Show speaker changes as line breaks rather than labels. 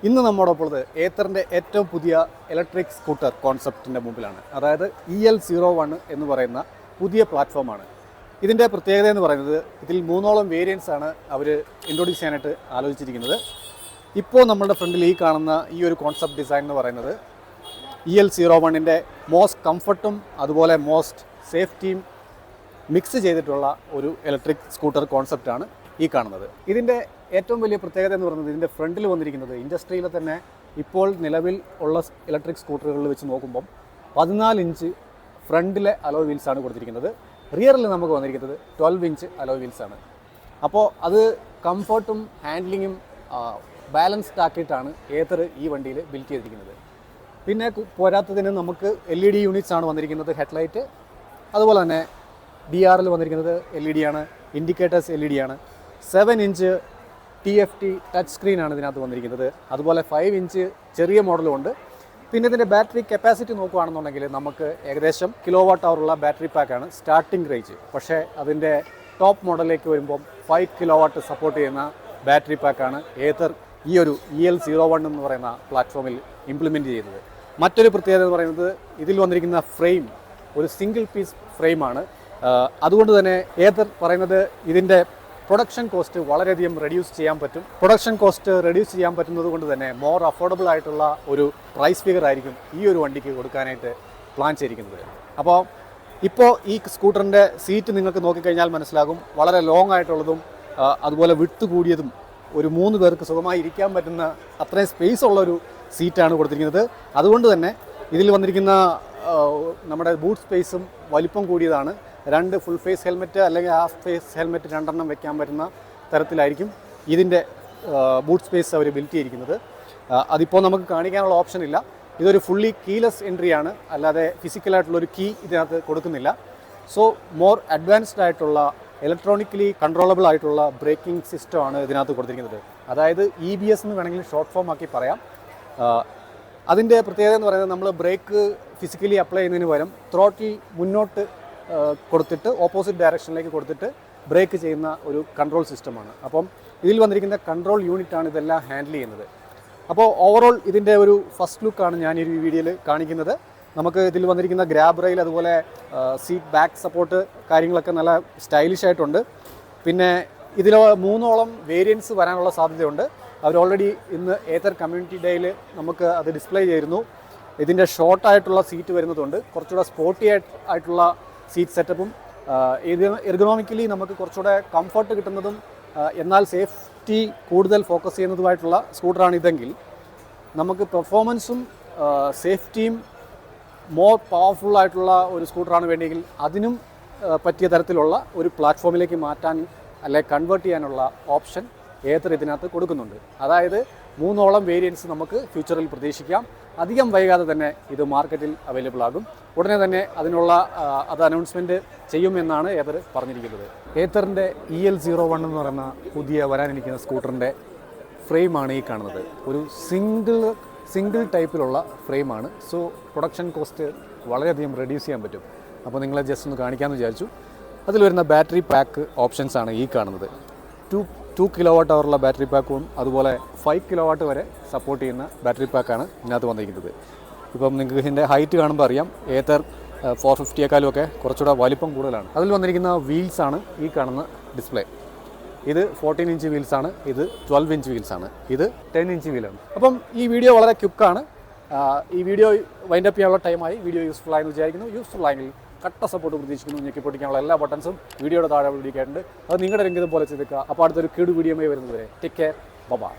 ഇന്ന് നമ്മോടൊപ്പം ഏത്തറിൻ്റെ ഏറ്റവും പുതിയ ഇലക്ട്രിക് സ്കൂട്ടർ കോൺസെപ്റ്റിൻ്റെ മുമ്പിലാണ്. അതായത് EL01 എന്ന് പറയുന്ന പുതിയ പ്ലാറ്റ്ഫോമാണ്. ഇതിൻ്റെ പ്രത്യേകത എന്ന് പറയുന്നത് ഇതിൽ 3ഓളം വേരിയൻസ് ആണ് അവർ ഇൻട്രൊഡ്യൂസ് ചെയ്യാനായിട്ട് ആലോചിച്ചിരിക്കുന്നത്. ഇപ്പോൾ നമ്മളുടെ ഫ്രണ്ടിൽ ഈ കാണുന്ന ഈ ഒരു കോൺസെപ്റ്റ് ഡിസൈൻ എന്ന് പറയുന്നത് EL01ൻ്റെ മോസ്റ്റ് കംഫർട്ടും അതുപോലെ മോസ്റ്റ് സേഫ്റ്റിയും മിക്സ് ചെയ്തിട്ടുള്ള ഒരു ഇലക്ട്രിക് സ്കൂട്ടർ കോൺസെപ്റ്റാണ് ഈ കാണുന്നത്. ഇതിൻ്റെ ഏറ്റവും വലിയ പ്രത്യേകത എന്ന് പറയുന്നത് ഇതിൻ്റെ ഫ്രണ്ടിൽ വന്നിരിക്കുന്നത് ഇൻഡസ്ട്രിയിലെ തന്നെ ഇപ്പോൾ നിലവിൽ ഉള്ള ഇലക്ട്രിക് സ്കൂട്ടറുകളിൽ വെച്ച് നോക്കുമ്പം 14 ഇഞ്ച് ഫ്രണ്ടിലെ അലോയ് വീൽസാണ് കൊടുത്തിരിക്കുന്നത്. റിയറിൽ നമുക്ക് വന്നിരിക്കുന്നത് 12 ഇഞ്ച് അലോയ് വീൽസാണ്. അപ്പോൾ അത് കംഫർട്ടും ഹാൻഡ്ലിങ്ങും ബാലൻസ്ഡ് ആക്കിയിട്ടാണ് ഏത്തർ ഈ വണ്ടിയിൽ ബിൽറ്റ് ചെയ്തിരിക്കുന്നത്. പിന്നെ പോരാത്തതിന് നമുക്ക് LED യൂണിറ്റ്സ് ആണ് വന്നിരിക്കുന്നത്. ഹെഡ്ലൈറ്റ് അതുപോലെ തന്നെ DRL വന്നിരിക്കുന്നത് LED ആണ്. ഇൻഡിക്കേറ്റേഴ്സ് LED ആണ്. 7 ഇഞ്ച് TFT ടച്ച് സ്ക്രീനാണ് ഇതിനകത്ത് വന്നിരിക്കുന്നത്. അതുപോലെ 5 ഇഞ്ച് ചെറിയ മോഡലും ഉണ്ട്. പിന്നെ ഇതിൻ്റെ ബാറ്ററി കപ്പാസിറ്റി നോക്കുകയാണെന്നുണ്ടെങ്കിൽ നമുക്ക് ഏകദേശം kWh ബാറ്ററി പാക്കാണ് സ്റ്റാർട്ടിംഗ് റേഞ്ച്. പക്ഷേ അതിൻ്റെ ടോപ്പ് മോഡലിലേക്ക് വരുമ്പം 5 kW സപ്പോർട്ട് ചെയ്യുന്ന ബാറ്ററി പാക്കാണ് ഏത്തർ ഈ ഒരു EL01 എന്ന് പറയുന്ന പ്ലാറ്റ്ഫോമിൽ ഇംപ്ലിമെൻറ്റ് ചെയ്യുന്നത്. മറ്റൊരു പ്രത്യേകത എന്ന് പറയുന്നത് ഇതിൽ വന്നിരിക്കുന്ന ഫ്രെയിം ഒരു സിംഗിൾ പീസ് ഫ്രെയിമാണ്. അതുകൊണ്ട് തന്നെ ഏത്തർ പറയുന്നത് ഇതിൻ്റെ പ്രൊഡക്ഷൻ കോസ്റ്റ് വളരെയധികം റെഡ്യൂസ് ചെയ്യാൻ പറ്റും. പ്രൊഡക്ഷൻ കോസ്റ്റ് റെഡ്യൂസ് ചെയ്യാൻ പറ്റുന്നത് കൊണ്ട് തന്നെ മോർ അഫോർഡബിൾ ആയിട്ടുള്ള ഒരു പ്രൈസ് ഫിഗർ ആയിരിക്കും ഈ ഒരു വണ്ടിക്ക് കൊടുക്കാനായിട്ട് പ്ലാൻ ചെയ്തിരിക്കുന്നത്. അപ്പോൾ ഇപ്പോൾ ഈ സ്കൂട്ടറിൻ്റെ സീറ്റ് നിങ്ങൾക്ക് നോക്കിക്കഴിഞ്ഞാൽ മനസ്സിലാകും. വളരെ ലോങ് ആയിട്ടുള്ളതും അതുപോലെ വിട്ട് കൂടിയതും ഒരു 3 പേർക്ക് സുഖമായി ഇരിക്കാൻ പറ്റുന്ന അത്രയും സ്പേസ് ഉള്ളൊരു സീറ്റാണ് കൊടുത്തിരിക്കുന്നത്. അതുകൊണ്ട് തന്നെ ഇതിൽ വന്നിരിക്കുന്ന നമ്മുടെ ബൂട്ട് സ്പേസും വലിപ്പം കൂടിയതാണ്. 2 ഫുൾ ഫേസ് ഹെൽമെറ്റ് അല്ലെങ്കിൽ ഹാഫ് ഫേസ് ഹെൽമെറ്റ് 2 വെക്കാൻ പറ്റുന്ന തരത്തിലായിരിക്കും ഇതിൻ്റെ ബൂട്ട് സ്പേസ് അവർ ബിൽറ്റ് ചെയ്തിരിക്കുന്നത്. അതിപ്പോൾ നമുക്ക് കാണിക്കാനുള്ള ഓപ്ഷൻ ഇല്ല. ഇതൊരു ഫുള്ളി കീലെസ് എൻട്രിയാണ്, അല്ലാതെ ഫിസിക്കലായിട്ടുള്ളൊരു കീ ഇതിനകത്ത് കൊടുക്കുന്നില്ല. സോ മോർ അഡ്വാൻസ്ഡ് ആയിട്ടുള്ള ഇലക്ട്രോണിക്കലി കൺട്രോളബിൾ ആയിട്ടുള്ള ബ്രേക്കിംഗ് സിസ്റ്റമാണ് ഇതിനകത്ത് കൊടുത്തിരിക്കുന്നത്. അതായത് EBS എന്ന് വേണമെങ്കിൽ ഷോർട്ട് ഫോം ആക്കി പറയാം. അതിൻ്റെ പ്രത്യേകത എന്ന് പറയുന്നത് നമ്മൾ ബ്രേക്ക് ഫിസിക്കലി അപ്ലൈ ചെയ്യുന്നതിന് പകരം ത്രോട്ടിൽ മുന്നോട്ട് കൊടുത്തിട്ട് ഓപ്പോസിറ്റ് ഡയറക്ഷനിലേക്ക് കൊടുത്തിട്ട് ബ്രേക്ക് ചെയ്യുന്ന ഒരു കൺട്രോൾ സിസ്റ്റമാണ്. അപ്പം ഇതിൽ വന്നിരിക്കുന്ന കൺട്രോൾ യൂണിറ്റാണ് ഇതെല്ലാം ഹാൻഡിൽ ചെയ്യുന്നത്. അപ്പോൾ ഓവറോൾ ഇതിൻ്റെ ഒരു ഫസ്റ്റ് ലുക്കാണ് ഞാൻ ഈ വീഡിയോയിൽ കാണിക്കുന്നത്. നമുക്ക് ഇതിൽ വന്നിരിക്കുന്ന ഗ്രാബ് റെയിൽ അതുപോലെ സീറ്റ് ബാക്ക് സപ്പോർട്ട് കാര്യങ്ങളൊക്കെ നല്ല സ്റ്റൈലിഷ് ആയിട്ടുണ്ട്. പിന്നെ ഇതിൽ 3ഓളം വേരിയൻസ് വരാനുള്ള സാധ്യതയുണ്ട്. അവർ ഓൾറെഡി ഇന്ന് ഏത്തർ കമ്മ്യൂണിറ്റി ഡേയിൽ നമുക്ക് അത് ഡിസ്പ്ലേ ചെയ്തിരുന്നു. ഇതിൻ്റെ ഷോർട്ടായിട്ടുള്ള സീറ്റ് വരുന്നതുകൊണ്ട് കുറച്ചുകൂടെ സ്പോർട്ടി ആയിട്ടുള്ള സീറ്റ് സെറ്റപ്പും ഇത് എർഗണോമിക്കലി നമുക്ക് കുറച്ചുകൂടെ കംഫർട്ട് കിട്ടുന്നതും എന്നാൽ സേഫ്റ്റി കൂടുതൽ ഫോക്കസ് ചെയ്യുന്നതുമായിട്ടുള്ള സ്കൂട്ടറാണ് ഇതെങ്കിൽ നമുക്ക് പെർഫോമൻസും സേഫ്റ്റിയും മോർ പവർഫുൾ ആയിട്ടുള്ള ഒരു സ്കൂട്ടറാണ് വേണ്ടിയെങ്കിൽ അതിനും പറ്റിയ തരത്തിലുള്ള ഒരു പ്ലാറ്റ്ഫോമിലേക്ക് മാറ്റാൻ അല്ലെ കൺവേർട്ട് ചെയ്യാനുള്ള ഓപ്ഷൻ ഏത്തർ ഇതിനകത്ത് കൊടുക്കുന്നുണ്ട്. അതായത് 3ഓളം വേരിയൻസ് നമുക്ക് ഫ്യൂച്ചറിൽ പ്രതീക്ഷിക്കാം. അധികം വൈകാതെ തന്നെ ഇത് മാർക്കറ്റിൽ അവൈലബിൾ ആകും. ഉടനെ തന്നെ അതിനുള്ള അനൗൺസ്മെൻറ്റ് ചെയ്യുമെന്നാണ് ഏത്തർ പറഞ്ഞിരിക്കുന്നത്. ഏത്തറിൻ്റെ EL01 എന്ന് പറയുന്ന പുതിയ വരാനിരിക്കുന്ന സ്കൂട്ടറിൻ്റെ ഫ്രെയിമാണ് ഈ കാണുന്നത്. ഒരു സിംഗിൾ ടൈപ്പിലുള്ള ഫ്രെയിമാണ്. സോ പ്രൊഡക്ഷൻ കോസ്റ്റ് വളരെയധികം റെഡ്യൂസ് ചെയ്യാൻ പറ്റും. അപ്പോൾ നിങ്ങളെ ജസ്റ്റ് ഒന്ന് കാണിക്കാമെന്ന് വിചാരിച്ചു. അതിൽ വരുന്ന ബാറ്ററി പാക്ക് ഓപ്ഷൻസാണ് ഈ കാണുന്നത്. 2 kWh ബാറ്ററി പാക്കും അതുപോലെ 5 kW വരെ സപ്പോർട്ട് ചെയ്യുന്ന ബാറ്ററി പാക്കാണ് ഇതിനകത്ത് വന്നിരിക്കുന്നത്. ഇപ്പം നിങ്ങൾക്ക് ഇതിൻ്റെ ഹൈറ്റ് കാണുമ്പോൾ അറിയാം ഏത്തർ 450യേക്കാളുമൊക്കെ കുറച്ചുകൂടെ വലിപ്പം കൂടുതലാണ്. അതിൽ വന്നിരിക്കുന്ന വീൽസാണ് ഈ കാണുന്ന ഡിസ്പ്ലേ. ഇത് 14 ഇഞ്ച് വീൽസാണ്, ഇത് 12 ഇഞ്ച് വീൽസാണ്, ഇത് 10 ഇഞ്ച് വീലാണ്. അപ്പം ഈ വീഡിയോ വളരെ ക്വിക്കാണ്. ഈ വീഡിയോ വൈൻഡപ്പ് ചെയ്യാനുള്ള ടൈമായി. വീഡിയോ യൂസ്ഫുൾ ആയെന്ന് വിചാരിക്കുന്നു. യൂസ്ഫുൾ ആയെങ്കിൽ കട്ട സപ്പോർട്ട് പ്രതീക്ഷിക്കുന്നു. ഞെക്കി പൊട്ടിക്കാനുള്ള എല്ലാ ബട്ടൺസും വീഡിയോയുടെ താഴെ വിളിക്കാറുണ്ട്. അത് നിങ്ങളുടെ രംഗത്ത് പോലെ ചെയ്തേക്കുക. അപ്പോൾ അടുത്തൊരു കീട് വീഡിയോയുമായി വരുന്നതുവരെ ടേക്ക് കെയർ. ബൈ.